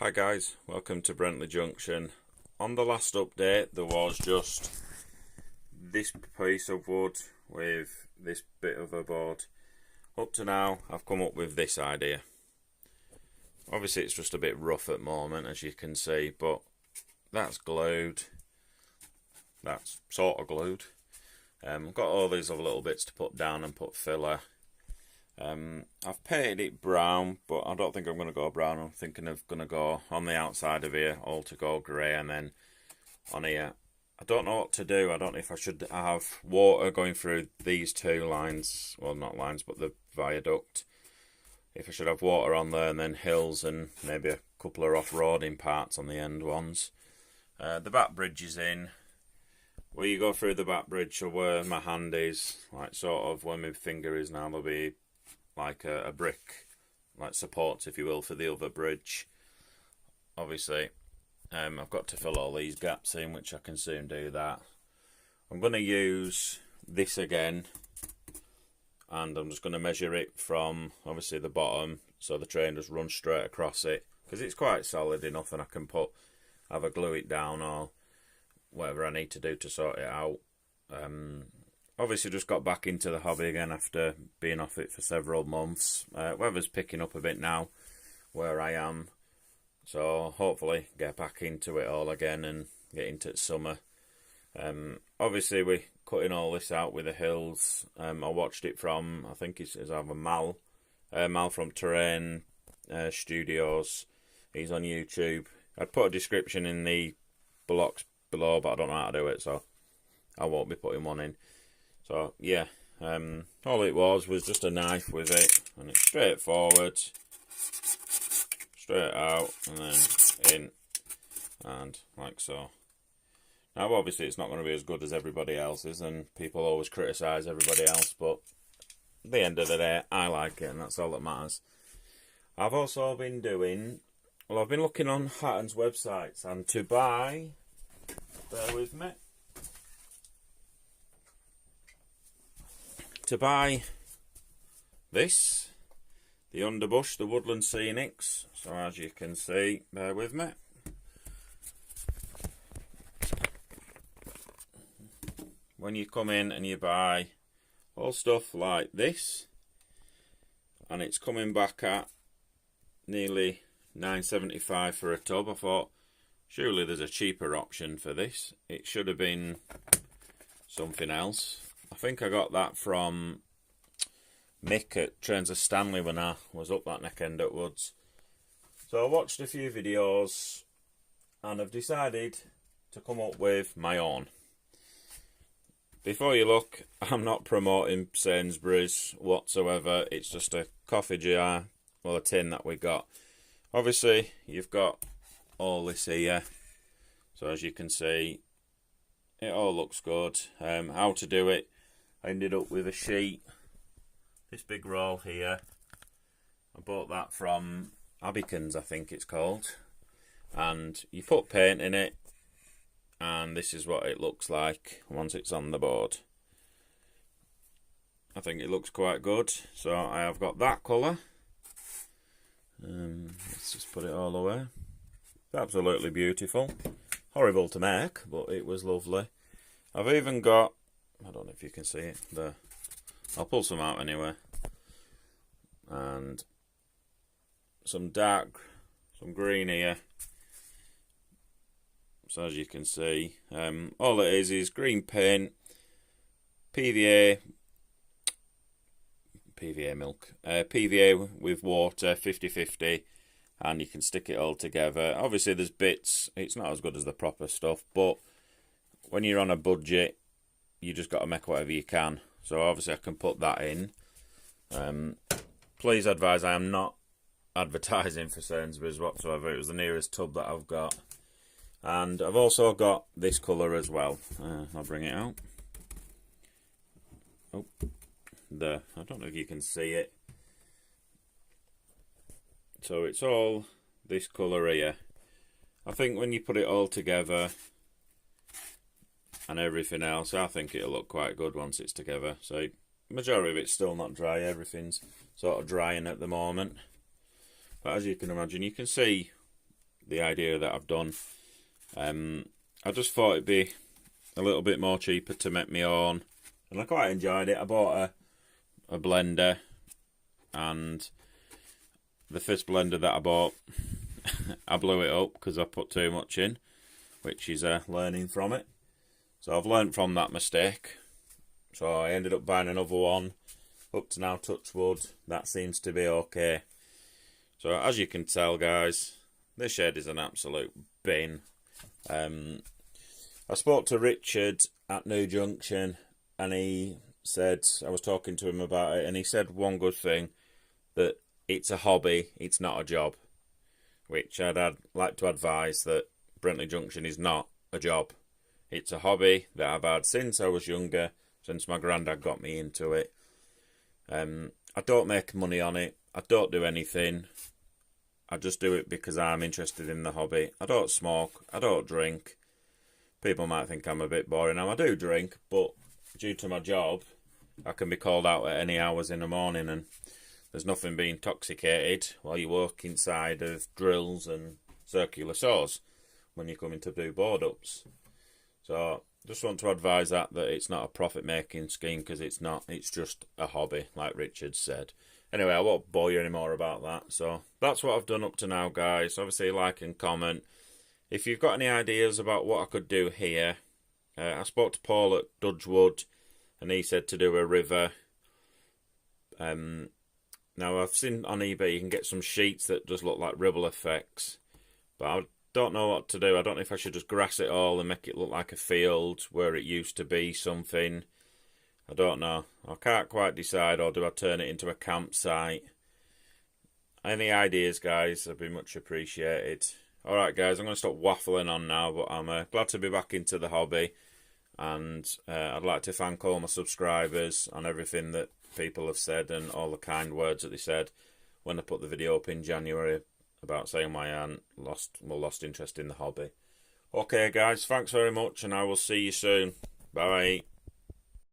Hi guys, welcome to Brentlea Junction. On the last update there was just this piece of wood with this bit of a board. Up to now I've come up with this idea. Obviously it's just a bit rough at the moment, as you can see, but that's glued. That's sort of glued. I've got all these other little bits to put down and put filler. I've painted it brown, but I don't think I'm going to go brown. I'm thinking of going to go on the outside of here, all to go grey, and then on here. I don't know what to do. I don't know if I should have water going through these two lines, well, not lines, but the viaduct. If I should have water on there, and then hills, and maybe a couple of off-roading parts on the end ones. The back bridge is in. Where you go through the back bridge, so where my hand is, like sort of where my finger is now, there'll be like a brick, like supports, if you will, for the other bridge. Obviously, I've got to fill all these gaps in, which I can soon do that. I'm going to use this again, and I'm just going to measure it from, obviously, the bottom, so the train just runs straight across it, because it's quite solid enough, and I can either glue it down or whatever I need to do to sort it out. Obviously just got back into the hobby again after being off it for several months. Weather's picking up a bit now where I am, so hopefully get back into it all again and get into summer. Obviously we're cutting all this out with the hills. I watched it from, I think it's either Mal from Terrain Studios. He's on YouTube. I'd put a description in the blocks below, but I don't know how to do it, so I won't be putting one in. So yeah, all it was just a knife with it, and it's straight forward, straight out, and then in, and like so. Now obviously it's not going to be as good as everybody else's, and people always criticise everybody else, but at the end of the day I like it, and that's all that matters. I've also been doing, well, I've been looking on Hatton's websites, and to buy, bear with me, to buy this, the Underbush, the Woodland Scenics. So as you can see, bear with me, when you come in and you buy all stuff like this, and it's coming back at nearly £9.75 for a tub, I thought surely there's a cheaper option for this. It should have been something else. I think I got that from Mick at Trains of Stanley when I was up that neck end at Woods. So I watched a few videos and I've decided to come up with my own. Before you look, I'm not promoting Sainsbury's whatsoever. It's just a coffee jar, well, a tin that we got. Obviously, you've got all this here, so as you can see, it all looks good. How to do it, I ended up with a sheet, this big roll here. I bought that from Abikins, I think it's called, and you put paint in it, and this is what it looks like once it's on the board. I think it looks quite good, so I have got that colour. Let's just put it all away. It's absolutely beautiful. Horrible to make, but it was lovely. I've even got, I don't know if you can see it there, I'll pull some out anyway, and some green here. So as you can see, all it is green paint, PVA milk, PVA with water, 50-50, and you can stick it all together. Obviously there's bits, it's not as good as the proper stuff, but when you're on a budget, you just got to make whatever you can. So obviously I can put that in. Please advise, I am not advertising for Sainsbury's whatsoever. It was the nearest tub that I've got. And I've also got this colour as well. I'll bring it out. Oh, there. I don't know if you can see it. So it's all this colour here. I think when you put it all together and everything else, I think it'll look quite good once it's together. So majority of it's still not dry, everything's sort of drying at the moment. But as you can imagine, you can see the idea that I've done. I just thought it'd be a little bit more cheaper to make my own, and I quite enjoyed it. I bought a blender, and the first blender that I bought, I blew it up because I put too much in, which is learning from it. So I've learned from that mistake. So I ended up buying another one. Up to now, touch wood, that seems to be okay. So as you can tell, guys, this shed is an absolute bin. I spoke to Richard at New Junction, and he said, I was talking to him about it, and he said one good thing, that it's a hobby, it's not a job. Which I'd like to advise that Brentlea Junction is not a job. It's a hobby that I've had since I was younger, since my granddad got me into it. I don't make money on it. I don't do anything. I just do it because I'm interested in the hobby. I don't smoke. I don't drink. People might think I'm a bit boring. Now, I do drink, but due to my job, I can be called out at any hours in the morning, and there's nothing being intoxicated while you work inside of drills and circular saws when you're coming to do board ups. So just want to advise that it's not a profit-making scheme, because it's not. It's just a hobby, like Richard said. Anyway, I won't bore you anymore about that. So that's what I've done up to now, guys. Obviously, like and comment. If you've got any ideas about what I could do here, I spoke to Paul at Dudgewood, and he said to do a river. Now, I've seen on eBay you can get some sheets that just look like ripple effects, but I don't know what to do. I don't know if I should just grass it all and make it look like a field where it used to be something. I don't know. I can't quite decide, or do I turn it into a campsite? Any ideas, guys, would be much appreciated. Alright, guys, I'm going to stop waffling on now, but I'm glad to be back into the hobby, and I'd like to thank all my subscribers on everything that people have said and all the kind words that they said when I put the video up in January about saying my aunt lost interest in the hobby. Okay, guys, thanks very much, and I will see you soon. Bye.